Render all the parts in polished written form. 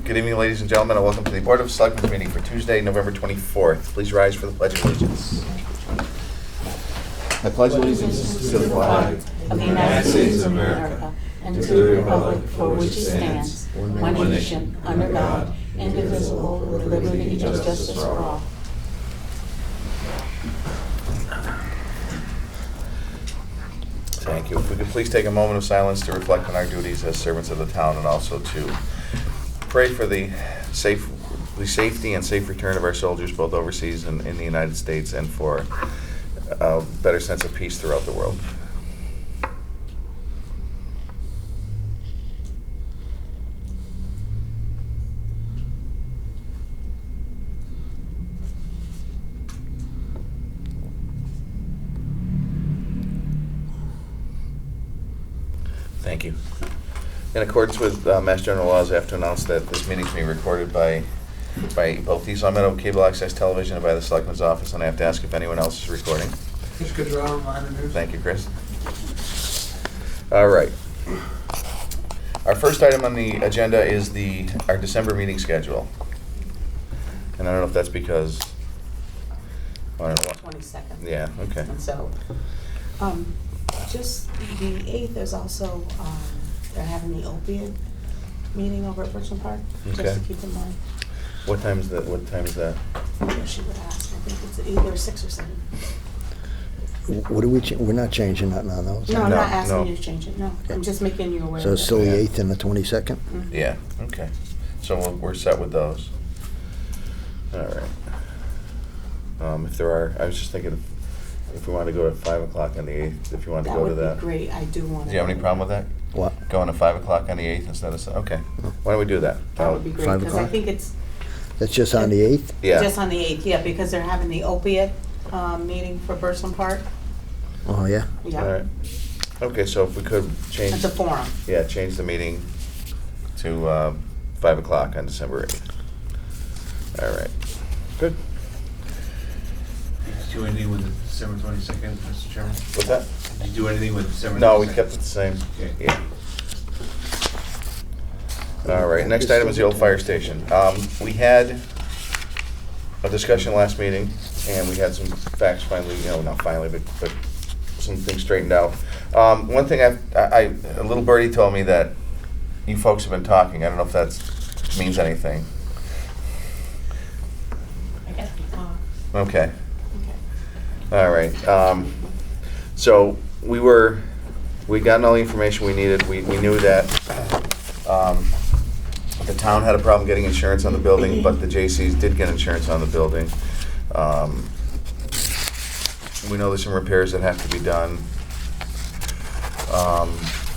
Good evening, ladies and gentlemen, and welcome to the Board of Selectmen meeting for Tuesday, November 24th. Please rise for the Pledge of Allegiance. I pledge allegiance to the flag of the United States of America and to the republic for which it stands, one nation, under God, indivisible, with liberty and justice for all. Thank you. If we could please take a moment of silence to reflect on our duties as servants of the town, and also to pray for the safety and safe return of our soldiers, both overseas and in the United States, and for a better sense of peace throughout the world. Thank you. In accordance with Mass General laws, I have to announce that this meeting is being recorded by both East Long Meadow Cable Access Television and by the Selectmen's Office, and I have to ask if anyone else is recording. It's good to remind news. Thank you, Chris. All right. Our first item on the agenda is our December meeting schedule. And I don't know if that's because, I don't know what. 22nd. Yeah, okay. And so, just the 8th is also, they're having the opiate meeting over at Birchland Park, Okay. just to keep in mind. What time is that? She would ask, I think it's either 6 or 7. What are we're not changing nothing on those? No, I'm No, not asking no. you to change it, no. I'm just making you aware. So it's of still it. the 8th and the 22nd? Mhm. Yeah, okay. So we're set with those. All right. If there are, I was just thinking if we want to go to 5 o'clock on the 8th, if you want to go to that. That would be great, I do want to. Do you have any problem with that? What? Going to 5 o'clock on the 8th instead of, okay. Why don't we do that? That would be great, 5 because I o'clock? think it's That's just on the 8th? Yeah. just on the 8th, yeah, because they're having the opiate meeting for Birchland Park. Oh, yeah? Yeah. All right. Okay, so if we could change. At the forum. Yeah, change the meeting to 5 o'clock on December 8th. All right. Good. Did you do anything with the December 22nd, Mr. Chairman? What's that? Did you do anything with December 22nd? No, we kept it the same. Okay. Yeah. All right, next item is the old fire station. We had a discussion last meeting, and we had some facts finally, not finally, but some things straightened out. One thing a little birdie told me that you folks have been talking. I don't know if that means anything. I guess. Okay. Okay. All right. So we got all the information we needed. We knew that the town had a problem getting insurance on the building, but the J.C.'s did get insurance on the building. We know there's some repairs that have to be done.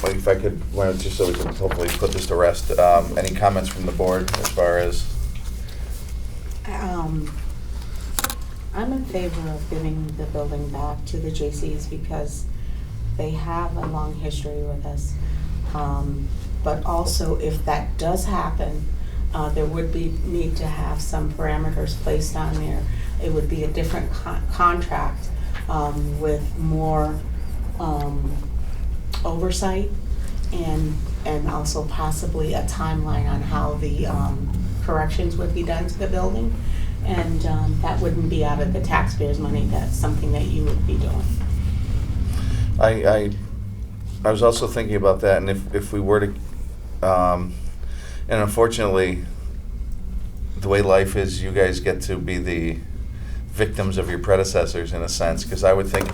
Like if I could, just so we can hopefully put this to rest, any comments from the board as far as? I'm in favor of giving the building back to the J.C.'s because they have a long history with us. But also, if that does happen, there would be need to have some parameters placed on there. It would be a different contract with more oversight and also possibly a timeline on how the corrections would be done to the building. And that wouldn't be out of the taxpayers' money. That's something that you would be doing. I was also thinking about that, and if we were to, and unfortunately, the way life is, you guys get to be the victims of your predecessors in a sense, because I would think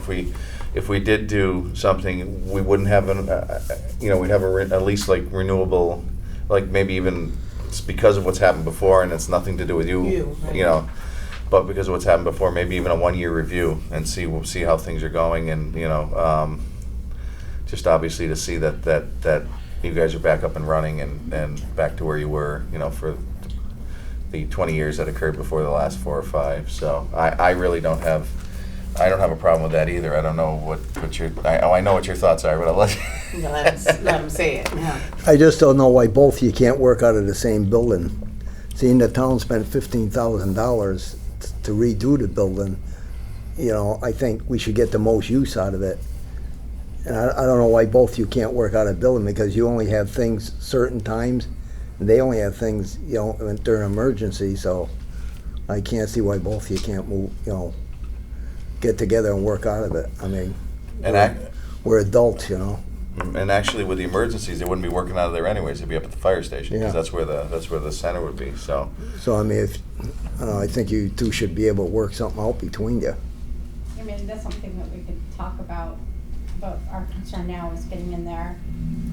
if we did do something, we wouldn't have we'd have at least like renewable, like maybe even it's because of what's happened before, and it's nothing to do with you, Right. But because of what's happened before, maybe even a 1-year review and see how things are going, and just obviously to see that you guys are back up and running and back to where you were, for the 20 years that occurred before the last 4 or 5. So I really don't have a problem with that either. I don't know what your I know what your thoughts are, but I'll let you. Let them say it. Yeah. I just don't know why both of you can't work out of the same building. Seeing the town spent $15,000 to redo the building, I think we should get the most use out of it. And I don't know why both of you can't work out a building, because you only have things certain times, and They only have things, you know, during emergency, so I can't see why both of you can't move, you know, get together and work out of it. I mean, And we're adults, you know. And actually, with the emergencies, they wouldn't be working out of there anyways. They'd be up at the fire station because Yeah. that's where the center would be. So, So, I mean, if, I think you two should be able to work something out between you. I mean, that's something that we could talk about, but our concern now is getting in there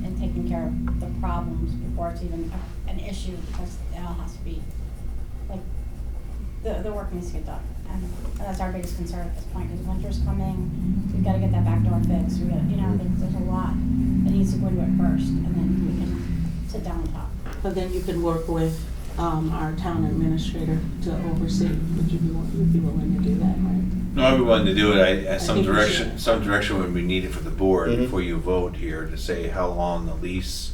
and taking care of the problems before it's even an issue, because it all has to be, like, the work needs to get done. And that's our biggest concern at this point, is winter's coming, we've gotta get that back door fixed, we got, you know, there's a lot that needs to go into it first, and then we can sit down and talk. But then you could work with our town administrator to oversee. Would you be willing to do that, right? No, I'd be willing to do it. I Some think we direction, should. some direction would be needed for the board Mhm. before you vote here to say how long the lease,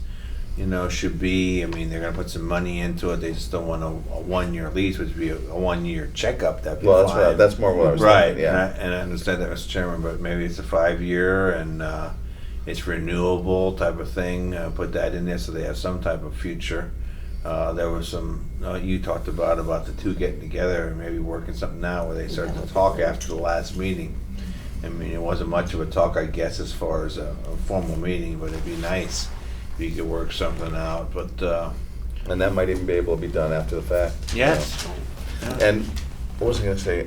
you know, should be. I mean, they're gonna put some money into it. They just don't want a 1-year lease, which would be a 1-year checkup. That'd be well, fine. that's more what I was Right, thinking. Yeah. and I understand that, Mr. Chairman, but maybe it's a 5-year and it's renewable type of thing. Put that in there so they have some type of future. There was some, you talked about the two getting together and maybe working something out where they started to talk after the last meeting. I mean, it wasn't much of a talk, I guess, as far as a formal meeting, but it'd be nice if you could work something out, but, And that might even be able to be done after the fact. yes. And what was I going to say?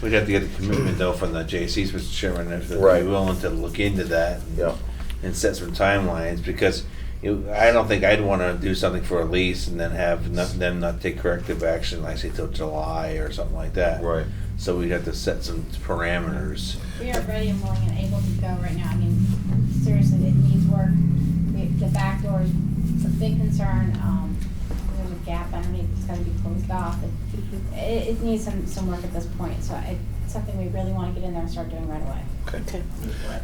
We'd have to get the commitment though from the JCs, Mr. Chairman, if they're Right. willing to look into that. Yeah. And set some timelines, because I don't think I'd wanna do something for a lease and then have them not take corrective action, like say till July or something like that. Right. So we'd have to set some parameters. We are ready and willing and able to go right now. I mean, seriously, it needs work. The back door is a big concern. There's a gap underneath, it's gotta be closed off. It needs some work at this point, so it's something we really wanna get in there and start doing right away. Okay.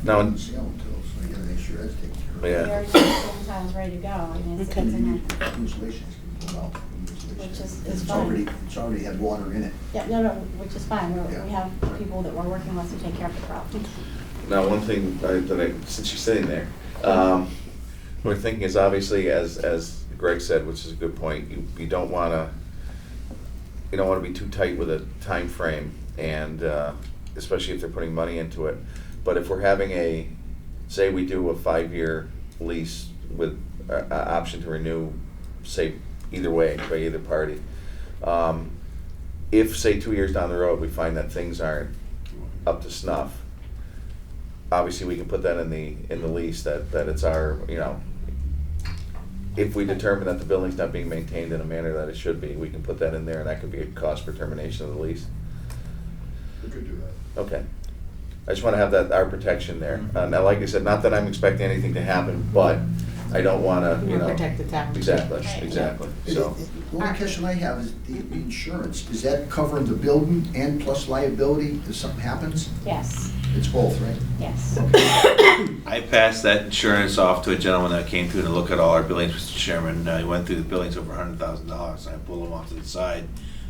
Now, Now, so you gotta make sure that's taken care of. We Yeah. already got the tiles ready to go. I mean, it's Okay. in there. Insulation has been pulled out. Which is It's fine. It's already had water in it. Yeah, no, which is fine. Yeah. We have people that we're working with to take care of the problem. now one thing since you're sitting there, we're thinking is obviously, as Greg said, which is a good point, you don't want to be too tight with a time frame, and especially if they're putting money into it. But if we're having say we do a 5-year lease with an option to renew, say either way by either party, if say 2 years down the road we find that things aren't up to snuff, obviously we can put that in the lease that it's our, you know, if we determine that the building's not being maintained in a manner that it should be, we can put that in there, and that could be a cost for termination of the lease. We could do that. Okay. I just want to have that, our protection there. Now, like I said, not that I'm expecting anything to happen, but I don't want to, You you wanna know. protect the town. Exactly, Right. exactly. So, The only question I have is the insurance. Is that covering the building and plus liability if something happens? Yes, It's both, right? yes. I passed that insurance off to a gentleman that came through to look at all our buildings, Mr. Chairman. He went through the buildings over $100,000, and I pulled him off to the side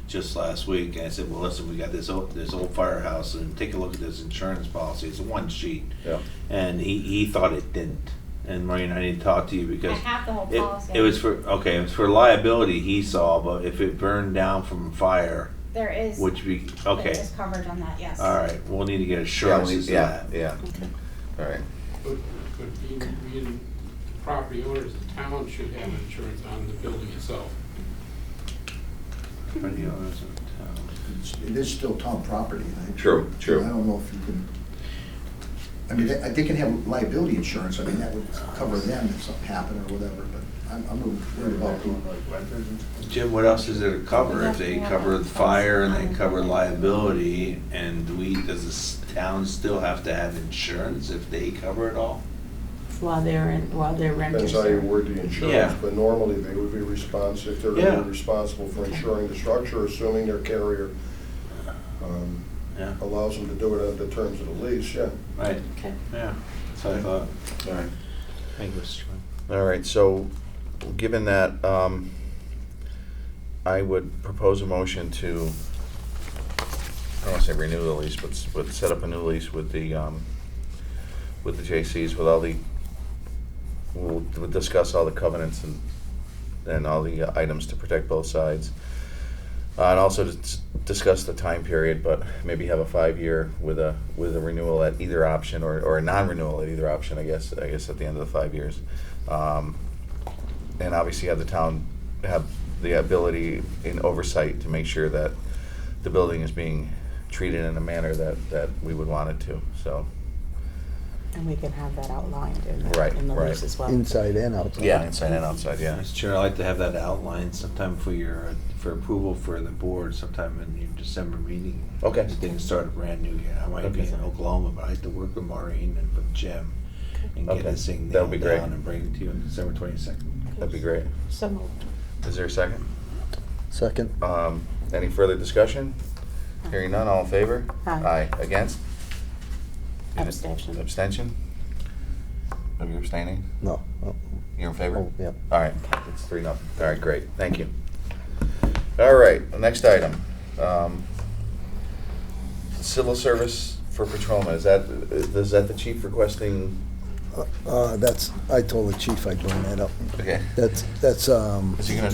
just last week, and I said, well, listen, we got this old firehouse, and take a look at this insurance policy. It's a one sheet. yeah. And he thought it didn't. And Maureen, I didn't talk to you I because have the whole it, policy. it was it was for liability he saw, but if it burned down from fire, There is. which be, There okay, is coverage on that, yes. all right, we'll need to get Yeah, assurances of yeah, that. yeah. All right. But being the property owners, the town should have insurance on the building itself. For the owners of the town. It is still town property. Right? True, true. I don't know if you can, I mean, they can have liability insurance. I mean, that would cover them if something happened or whatever, but I'm a little worried about the. Jim, what else is there to cover? If they cover the fire and they cover liability, and does the town still have to have insurance if they cover it all? While they're renters. Depends how you there. word the Yeah. insurance, but normally they would be responsible, if they're Yeah. gonna be responsible for insuring the structure, assuming their carrier Yeah, allows them to do it under the terms of the lease, yeah. right, Okay. yeah, that's what I thought. All right. Thank you, Mr. Chairman. All right, so, given that, I would propose a motion to, I don't want to say renew the lease, but set up a new lease with the JCs, with all the, we'll discuss all the covenants and and all the items to protect both sides. And also to discuss the time period, but maybe have a 5-year with a renewal at either option, or a non-renewal at either option, I guess at the end of the 5 years. And obviously have the town have the ability in oversight to make sure that the building is being treated in a manner that we would want it to, so. And we can have that outlined in Right, the right. lease as well. Inside and outside. Yeah, inside and outside, yeah. Mr. Chair, I'd like to have that outlined sometime for approval for the board sometime in your December meeting. Okay. As things start a brand new year. I might be Okay. in Oklahoma, but I like to work with Maureen and with Jim and get Okay. this thing That would nailed be great. down and bring it to you on December 22nd. That'd be great. So moved. Is there a second? Second. Any further discussion? Hearing none, all in favor? Aye. Against? Abstention. Abstention? Are you abstaining? No. Oh, You're in favor? oh, yeah. All right, it's 3-0. All right, great, thank you. All right, the next item. Civil service for patrolmen, is that the chief requesting? I told the chief I'd bring that up. Okay. That's, Is he gonna,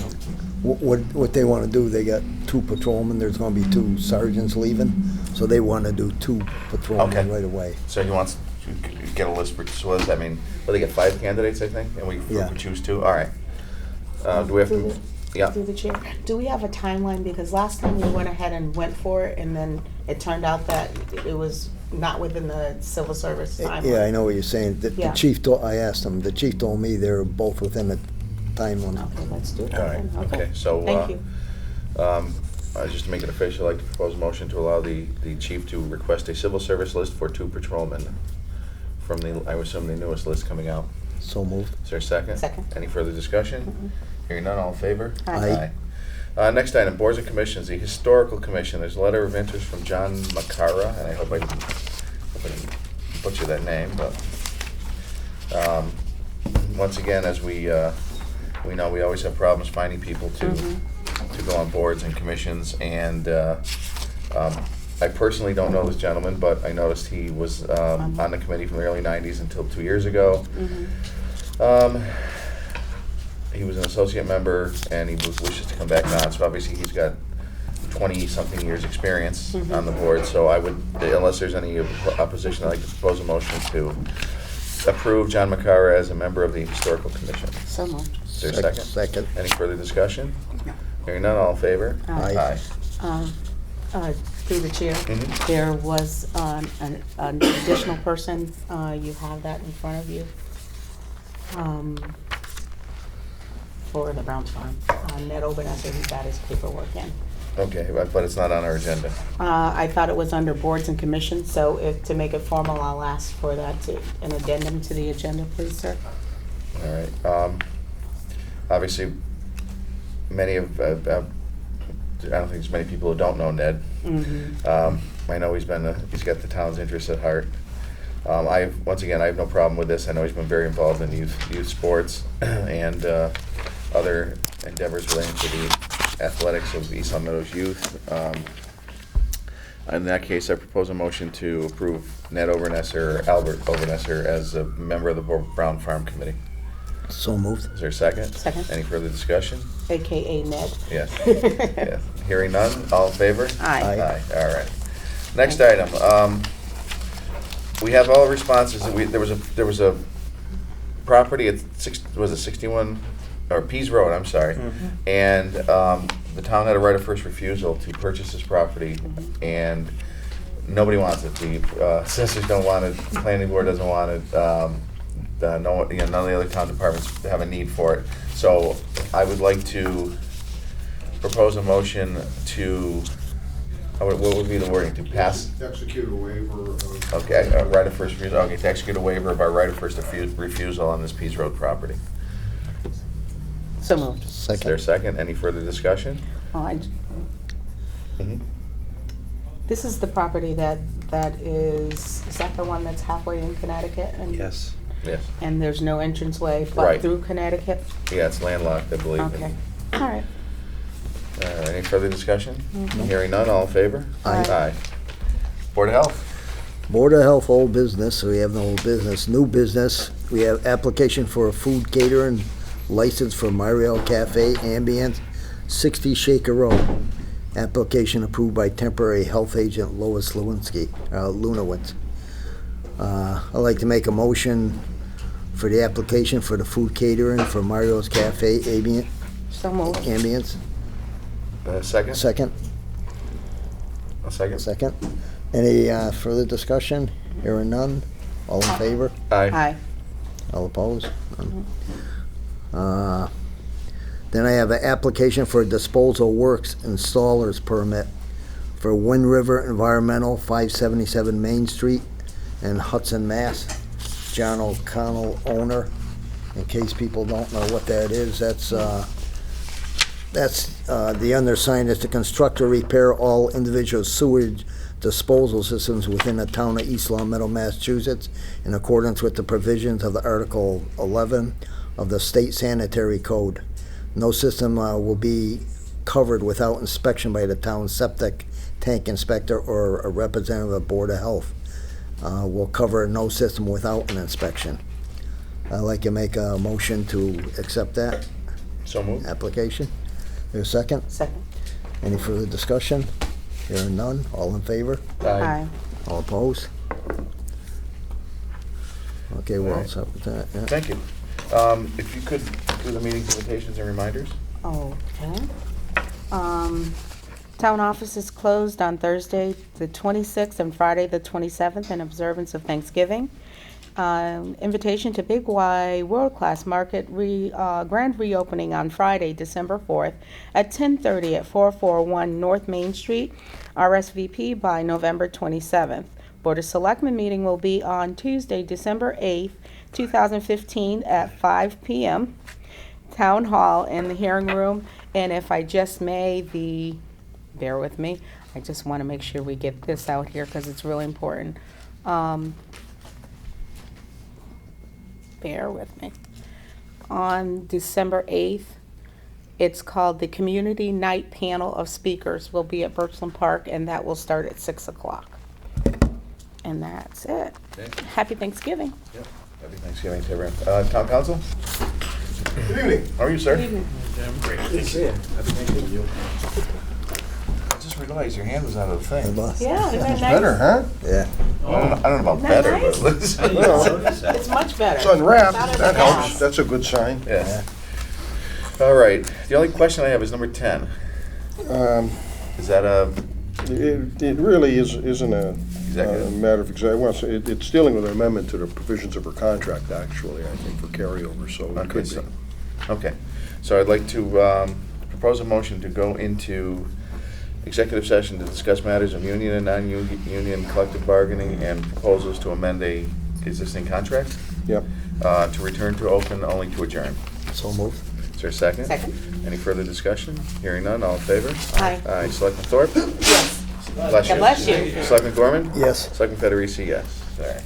what they wanna do, they got 2 patrolmen, there's gonna be 2 sergeants leaving, so they wanna do 2 patrolmen Okay. right away. so he wants to get a list for, so what does that mean? Well, they get 5 candidates, I think, and we Yeah. choose 2? All right. Do we have Through to, the- yeah, Through the chair, do we have a timeline? Because last time we went ahead and went for it, and then it turned out that it was not within the civil service timeline. Yeah, I know what you're saying. The Yeah. chief told, I asked him, the chief told me they're both within the time limit. Okay, let's do it all right, then. okay, so. Thank you. Just to make it official, I'd like to propose a motion to allow the chief to request a civil service list for 2 patrolmen from I would assume, the newest list coming out. So moved. Is there a second? Second. Any further discussion? Mhm. Hearing none, all in favor? Aye. Next item, boards and commissions. The Historical Commission, there's a letter of interest from John Macara, and I hope I didn't butcher that name, but once again, as we know, we always have problems finding people to go on boards and commissions, and I personally don't know this gentleman, but I noticed he was on the committee from the early 90s until 2 years ago. He was an associate member, and he wishes to come back on, so obviously he's got 20-something years' experience on the board, so I would, unless there's any opposition, I'd like to propose a motion to approve John Macara as a member of the Historical Commission. So moved. Is there a second? Second. Any further discussion? Hearing none, all in favor? Aye. Aye. Through the chair, Mhm. there was an additional person, you have that in front of you, for the Browns Farm. Ned Obenesser, he got his paperwork in. Okay, but it's not on our agenda. I thought it was under boards and commissions, so to make it formal, I'll ask for that an addendum to the agenda, please, sir. All right. Obviously, many of, I don't think there's many people who don't know Ned. I know he's got the town's interests at heart. Once again, I have no problem with this. I know he's been very involved in youth sports and other endeavors relating to the athletics of East Long Meadows youth. In that case, I propose a motion to approve Ned Overnesser, or Albert Overnesser, as a member of the Brown Farm Committee. So moved. Is there a second? Second. Any further discussion? AKA Ned. Yes. Yes. Hearing none, all in favor? Aye. Aye, all right. Next item, we have all the responses. There was a property at 61, or Pease Road, I'm sorry. And the town had a right of first refusal to purchase this property, and nobody wants it. The assessors don't want it, the planning board doesn't want it. None of the other town departments have a need for it. So I would like to propose a motion to, what would be the wording, to pass? Execute a waiver of. Okay, right of first refusal, okay, to execute a waiver of our right of first refusal on this Pease Road property. So moved. Is there a Second. second? Any further discussion? Mhm. This is the property that is that the one that's halfway in Connecticut? Yes. Yes. And there's no entranceway but Right. through Connecticut? Yeah, it's landlocked, I believe. Okay, all right. Any further discussion? Mhm. Hearing none, all in favor? Aye. Aye. Board of Health? Board of Health, old business, so we have no old business. New business, we have application for a food catering license for Mario Cafe Ambience, 60 Shaker Road. Application approved by temporary health agent Lois Lunowitz. I'd like to make a motion for the application for the food catering for Mario's Cafe So moved. Ambience. Second? Second? A second? Second. Any further discussion? Hearing none. All in favor? Aye. All opposed? None. Then I have an application for a disposal works installer's permit for Wind River Environmental, 577 Main Street in Hudson, Mass. John O'Connell, owner. In case people don't know what that is, that's the undersigned is to construct or repair all individual sewage disposal systems within the town of East Long Meadow, Massachusetts, in accordance with the provisions of the Article 11 of the State Sanitary Code. No system will be covered without inspection by the town septic tank inspector or a representative of Board of Health. Will cover no system without an inspection. I'd like to make a motion to accept that So moved. application. There's a second? Second. Any further discussion? Hearing none, all in favor? Aye. All opposed? Okay, we're all Alright. set with that, yeah. Thank you. If you could do the meeting invitations and reminders? Okay. Town office is closed on Thursday, the 26th, and Friday, the 27th, in observance of Thanksgiving. Invitation to Big Y World Class Market grand reopening on Friday, December 4th at 10:30 at 441 North Main Street, RSVP by November 27th. Board of Selectmen meeting will be on Tuesday, December 8th, 2015 at 5 p.m. Town Hall in the hearing room. And if I just may, bear with me, I just want to make sure we get this out here because it's really important. Bear with me. On December 8th, it's called the Community Night Panel of Speakers. Will be at Birchland Park, and that will start at 6 o'clock. And that's it. Okay. Happy Thanksgiving. Yep. Happy Thanksgiving to everyone. Town council? Good evening. How are you, sir? Good evening. Great. Good to see you. Happy Thanksgiving. I just realized your hand was out of the Hey, thing. boss. Yeah, isn't that nice? Better, huh? Yeah. I don't know about Isn't that better, nice? but let's. Well, It's much better. it's unwrapped, Better than that helps, gas. that's a good sign. Yeah. All right. The only question I have is number 10. Is that a It really isn't a Executive. matter of executive, well, it's dealing with an amendment to the provisions of her contract, actually, I think, for carryover, so it Okay, could be. so, okay. So I'd like to propose a motion to go into executive session to discuss matters of union and non-union collective bargaining and proposals to amend a existing contract, Yep. to return to open, only to adjourn. So moved. Is there a second? Second. Any further discussion? Hearing none, all in favor? Aye. Aye. Selectman Thorpe? Yes. Bless you. God bless you. Selectman Gorman? Yes. Selectman Federici, yes. All right.